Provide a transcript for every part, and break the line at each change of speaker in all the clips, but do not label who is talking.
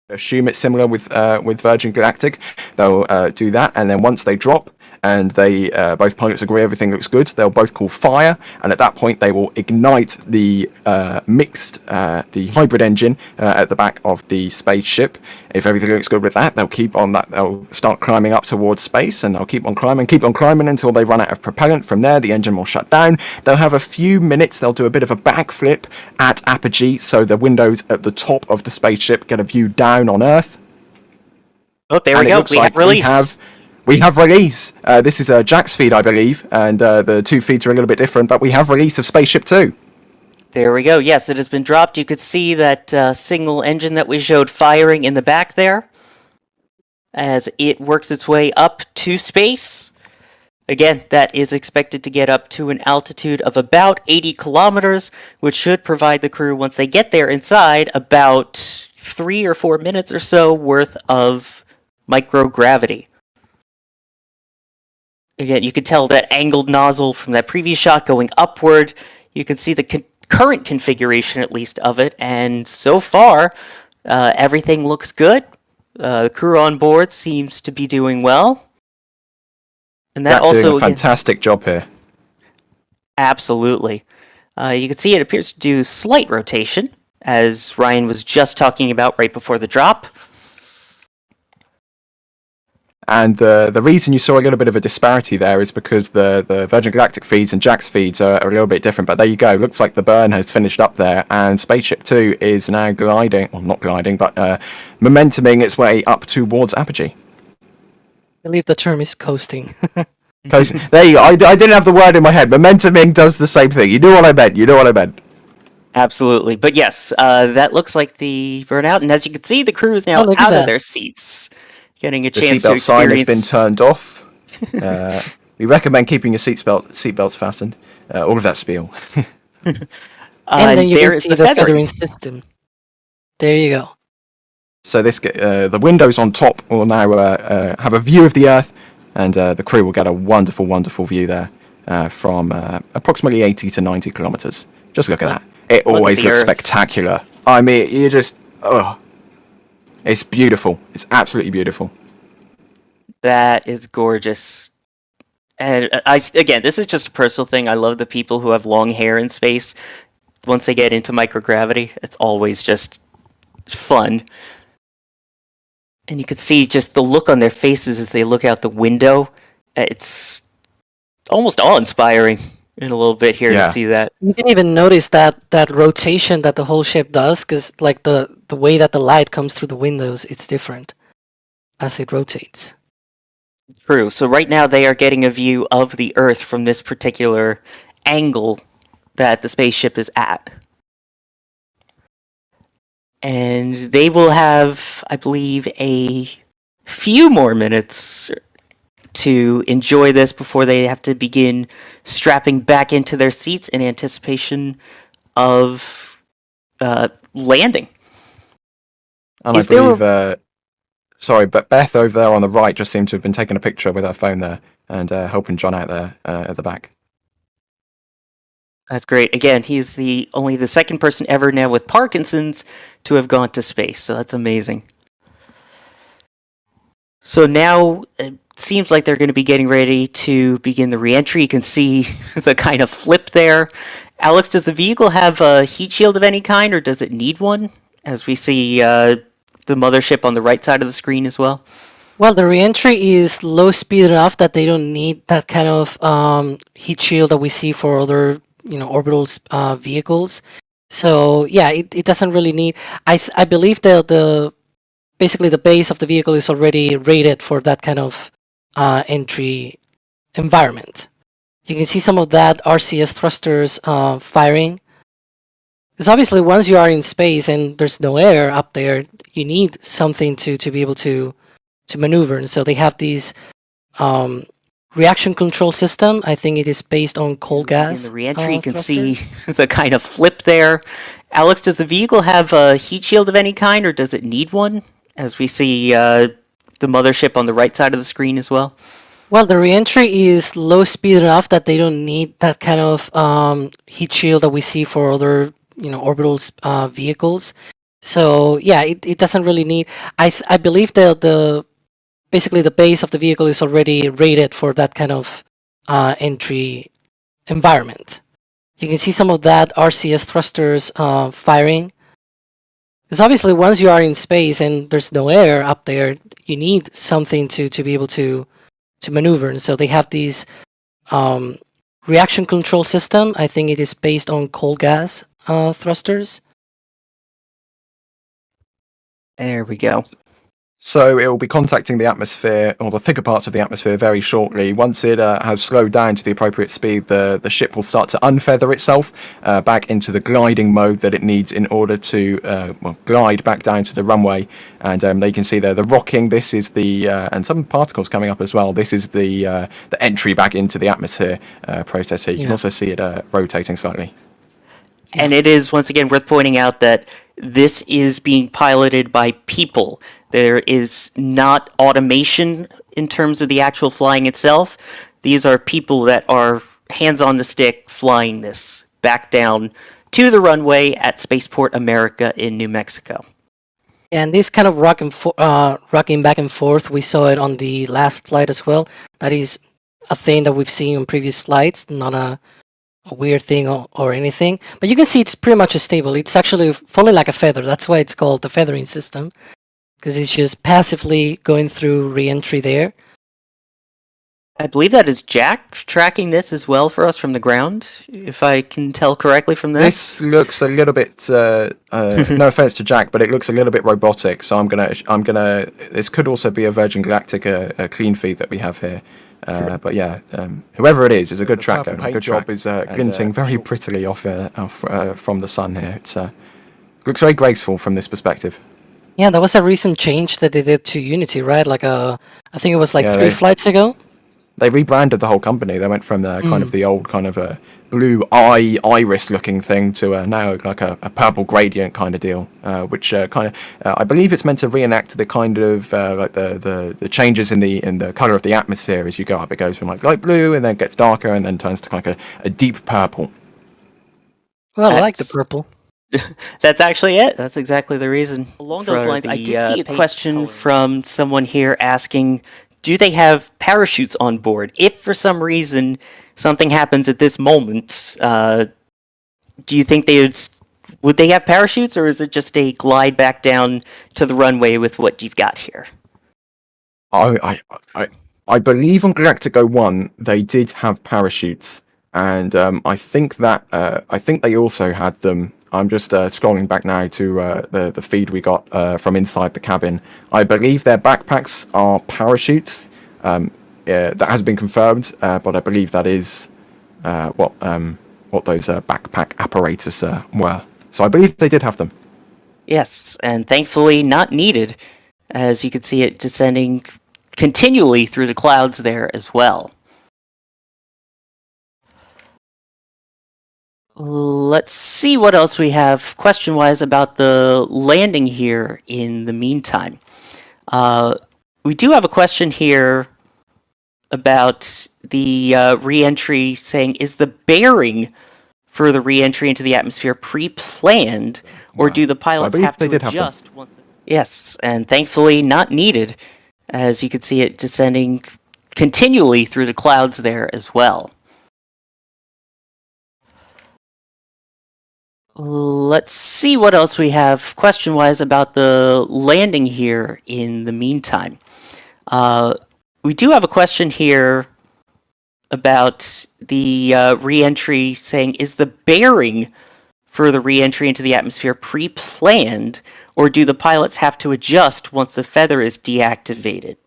assume it's similar with Virgin Galactic. They'll do that, and then once they drop and they both pilots agree everything looks good, they'll both call fire, and at that point they will ignite the the hybrid engine at the back of the spaceship. If everything looks good with that, they'll keep on that. They'll start climbing up towards space, and they'll keep on climbing until they run out of propellant. From there, the engine will shut down. They'll have a few minutes. They'll do a bit of a backflip at apogee, so the windows at the top of the spaceship get a view down on Earth.
Oh, there we go. We have release.
We have release. This is Jack's feed, I believe, and the two feeds are a little bit different, but we have release of Spaceship 2.
There we go. Yes, it has been dropped. You could see that single engine that we showed firing in the back there as it works its way up to space. Again, that is expected to get up to an altitude of about 80 kilometers, which should provide the crew, once they get there inside, about 3 or 4 minutes or so worth of microgravity. Again, you can tell that angled nozzle from that previous shot going upward. You can see the current configuration, at least, of it. And so far, everything looks good. The crew on board seems to be doing well. And that also
doing a fantastic job here.
Absolutely. You can see it appears to do slight rotation, as Ryan was just talking about right before the drop.
And the reason you saw a little bit of a disparity there is because the Virgin Galactic feeds and Jack's feeds are a little bit different. But there you go. Looks like the burn has finished up there. And Spaceship 2 is now gliding, well, not gliding, but momentuming its way up towards apogee.
I believe the term is coasting.
Coasting. There you go. I didn't have the word in my head. Momentuming does the same thing. You know what I meant. You know what I meant.
Absolutely. But yes, that looks like the burnout. And as you can see, the crew is now out of their seats, getting a chance to experience.
The seatbelt sign has been turned off. We recommend keeping your seatbelts fastened. All of that spiel.
And then you can see the feathering system. There you go.
So this the windows on top will now have a view of the Earth, and the crew will get a wonderful, wonderful view there from approximately 80 to 90 kilometers. Just look at that. It always looks spectacular. I mean, you just... Oh. It's beautiful. It's absolutely beautiful.
That is gorgeous. And again, this is just a personal thing. I love the people who have long hair in space. Once they get into microgravity, it's always just fun. And you can see just the look on their faces as they look out the window. It's almost awe-inspiring in a little bit here to see that.
You can even notice that rotation that the whole ship does, because like the way that the light comes through the windows, it's different as it rotates.
True. So right now they are getting a view of the Earth from this particular angle that the spaceship is at. And they will have, I believe, a few more minutes to enjoy this before they have to begin strapping back into their seats in anticipation of landing.
And I believe, sorry, but Beth over there on the right just seemed to have been taking a picture with her phone there and helping John out there at the back.
That's great. Again, he's only the second person ever now with Parkinson's to have gone to space, so that's amazing. So now it seems like they're going to be getting ready to begin the re-entry. You can see the kind of flip there. Alex, does the vehicle have a heat shield of any kind, or does it need one? As we see the mothership on the right side of the screen as well.
Well, the re-entry is low speed enough that they don't need that kind of heat shield that we see for other orbital vehicles. So yeah, it doesn't really need. I believe basically the base of the vehicle is already rated for that kind of entry environment. You can see some of that RCS thrusters firing. Because obviously once you are in space and there's no air up there, you need something to be able to maneuver. And so they have these reaction control system. I think it is based on coal gas.
In the re-entry, you can see the kind of flip there. Alex, does the vehicle have a heat shield of any kind, or does it need one? As we see the mothership on the right side of the screen as well.
Well, the re-entry is low speed enough that they don't need that kind of heat shield that we see for other orbital vehicles. So yeah, it doesn't really need. I believe the basically the base of the vehicle is already rated for that kind of entry environment. You can see some of that RCS thrusters firing. Because obviously, once you are in space and there's no air up there, you need something to be able to maneuver. And so they have these reaction control system. I think it is based on cold gas thrusters.
There we go.
So it will be contacting the atmosphere or the thicker parts of the atmosphere very shortly. Once it has slowed down to the appropriate speed, the ship will start to unfeather itself back into the gliding mode that it needs in order to glide back down to the runway. And they can see there the rocking. This is the and some particles coming up as well. This is the entry back into the atmosphere process here. You can also see it rotating slightly.
And it is, once again, worth pointing out that this is being piloted by people. There is not automation in terms of the actual flying itself. These are people that are hands on the stick flying this back down to the runway at Spaceport America in New Mexico.
And this kind of rocking back and forth, we saw it on the last flight as well. That is a thing that we've seen on previous flights, not a weird thing or anything. But you can see it's pretty much stable. It's actually falling like a feather. That's why it's called the feathering system. Because it's just passively going through re-entry there.
I believe that is Jack tracking this as well for us from the ground, if I can tell correctly from this.
This looks a little bit, no offense to Jack, but it looks a little bit robotic. So I'm gonna. This could also be a Virgin Galactic a clean feed that we have here. But yeah, whoever it is a good tracker. A good job is glinting very prettily off from the sun here. It looks very graceful from this perspective.
Yeah, that was a recent change that they did to Unity, right? Like I think it was like 3 flights ago.
They rebranded the whole company. They went from kind of the old kind of a blue iris looking thing to now like a purple gradient kind of deal, which kind of I believe it's meant to reenact the kind of like the changes in the color of the atmosphere as you go up. It goes from like light blue and then gets darker and then turns to like a deep purple.
Well, I like the purple.
That's actually it. That's exactly the reason. Along those lines, I did see a question from someone here asking, do they have parachutes on board? If for some reason something happens at this moment, do you think would they have parachutes, or is it just a glide back down to the runway with what you've got here?
I believe on Galactic 01 they did have parachutes, and I think they also had them. I'm just scrolling back now to the feed we got from inside the cabin. I believe their backpacks are parachutes. That has been confirmed, but I believe that is what those backpack apparatus were. So I believe they did have them.
Yes, and thankfully not needed, as you can see it descending continually through the clouds there as well. Let's see what else we have question-wise about the landing here in the meantime. We do have a question here about the re-entry, saying, is the bearing for the re-entry into the atmosphere pre-planned, or do the pilots have to adjust? Yes, and thankfully not needed, as you can see it descending continually through the clouds there as well. Let's see what else we have question-wise about the landing here in the meantime. We do have a question here about the re-entry, saying, is the bearing for the re-entry into the atmosphere pre-planned, or do the pilots have to adjust once the feather is deactivated?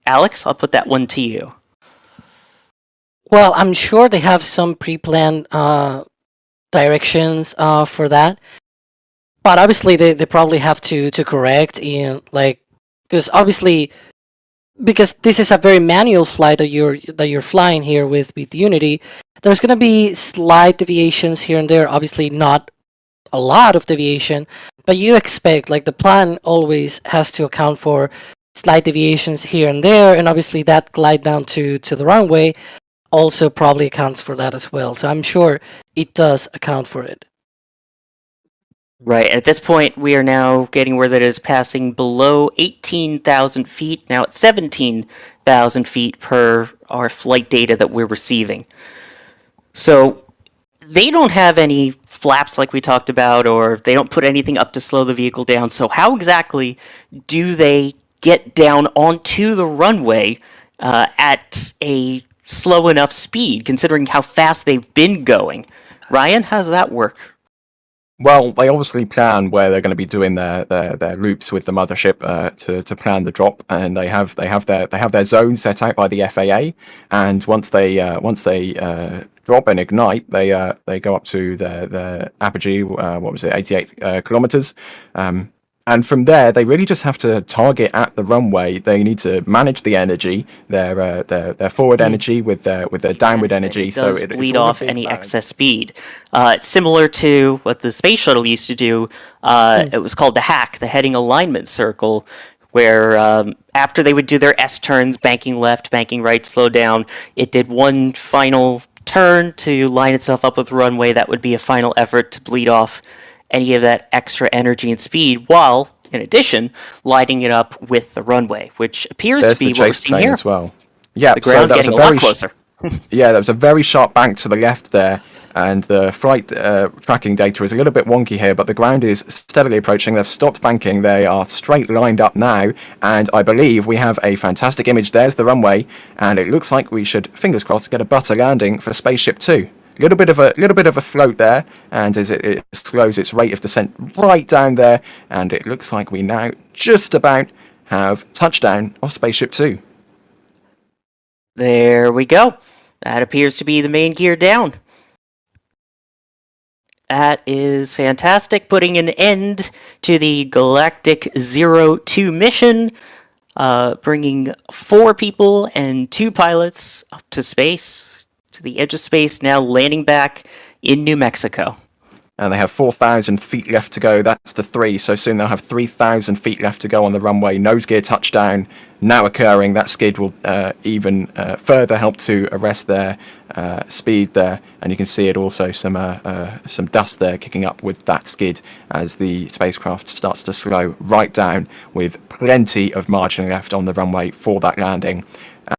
Alex, I'll put that one to you.
Well, I'm sure they have some pre-planned directions for that, but obviously they probably have to correct in like, because obviously because this is a very manual flight that you're flying here with Unity, there's going to be slight deviations here and there. Obviously not a lot of deviation, but you expect, like, the plan always has to account for slight deviations here and there, and obviously that glide down to the runway also probably accounts for that as well. So I'm sure it does account for it.
Right. At this point, we are now getting where that is passing below 18,000 feet, now at 17,000 feet per our flight data that we're receiving. So they don't have any flaps like we talked about, or they don't put anything up to slow the vehicle down. So how exactly do they get down onto the runway at a slow enough speed, considering how fast they've been going? Ryan, how does that work?
Well, they obviously plan where they're going to be doing their loops with the mothership to plan the drop, and they have their zone set out by the FAA. And once they drop and ignite, they go up to their apogee. What was it, 88 kilometers? And from there, they really just have to target at the runway. They need to manage the energy, their forward energy with their downward energy.
It does
it's
bleed
all a
off
big
any
balance.
excess speed. It's similar to what the space shuttle used to do. It was called the hack, the heading alignment circle, where after they would do their S turns, banking left, banking right, slow down, it did one final turn to line itself up with the runway. That would be a final effort to bleed off any of that extra energy and speed, while, in addition, lighting it up with the runway, which appears to
There's
be
the
what we're
chase
seeing
plane
here.
as well. Yeah,
The
so
ground
that was
getting
a
a lot
very
closer.
yeah, there was a very sharp bank to the left there, and the flight tracking data is a little bit wonky here, but the ground is steadily approaching. They've stopped banking. They are straight lined up now, and I believe we have a fantastic image. There's the runway, and it looks like we should, fingers crossed, get a butter landing for Spaceship 2. Little bit of a float there, and as it slows its rate of descent right down there, and it looks like we now just about have touchdown of Spaceship 2.
There we go. That appears to be the main gear down. That is fantastic, putting an end to the Galactic 02 mission, bringing 4 people and 2 pilots up to space, to the edge of space, now landing back in New Mexico.
And they have 4,000 feet left to go. That's the 3. So soon they'll have 3,000 feet left to go on the runway. Nose gear touchdown now occurring. That skid will even further help to arrest their speed there. And you can see it also some dust there kicking up with that skid as the spacecraft starts to slow right down, with plenty of margin left on the runway for that landing.